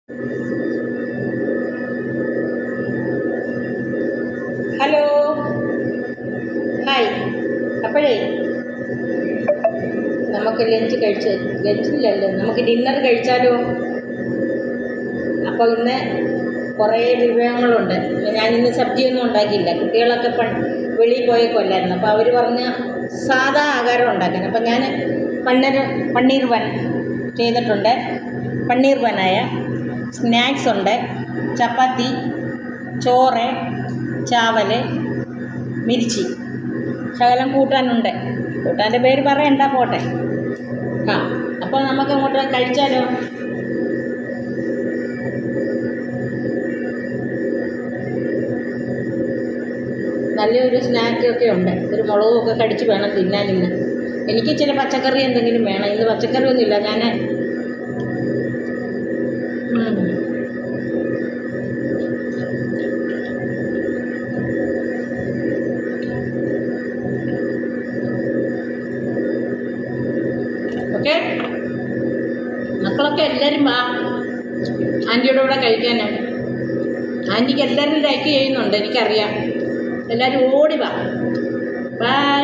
Hello, hi. അപ്പോഴേ നമുക്ക് ലഞ്ചില്ലല്ലോ, നമുക്ക് ഡിന്നർ കഴിച്ചാലോ? അപ്പോൾ ഇന്ന് കുറേ വിഭവങ്ങളുണ്ട്. ഞാനിന്ന് സബ്ജിയൊന്നും ഉണ്ടാക്കിയില്ല. കുട്ടികളൊക്കെ വെളിയിൽ പോയേക്കുമല്ലായിരുന്നു. അപ്പോൾ അവർ പറഞ്ഞ് സാധാ ആഹാരം ഉണ്ടാക്കാൻ. അപ്പം ഞാൻ പണ്ണീർ ബൻ ചെയ്തിട്ടുണ്ട്. പണ്ണീർ ബനായ സ്നാക്സ് ഉണ്ട്, ചപ്പാത്തി, ചോറ്, ചാവൽ, മിർച്ചി, ശകലം കൂട്ടാനുണ്ട്. കൂട്ടാൻ്റെ പേര് പറയണ്ട, പോട്ടെ. അപ്പോൾ നമുക്ക് അങ്ങോട്ട് കഴിച്ചാലോ? നല്ലൊരു സ്നാക്കൊക്കെ ഉണ്ട്. ഒരു മുളകൊക്കെ കടിച്ച് വേണം തിന്നാൻ. ഇന്ന് എനിക്ക് ചില പച്ചക്കറി എന്തെങ്കിലും വേണം. ഇന്ന് പച്ചക്കറിയൊന്നുമില്ല. ഞാൻ ഓക്കെ. മക്കളൊക്കെ എല്ലാവരും വാ ആൻറ്റിയുടെ കൂടെ കഴിക്കാൻ. ആൻറ്റിക്ക് എല്ലാവരും ലൈക്ക് ചെയ്യുന്നുണ്ട്, എനിക്കറിയാം. എല്ലാവരും ഓടി വാ. ബൈ.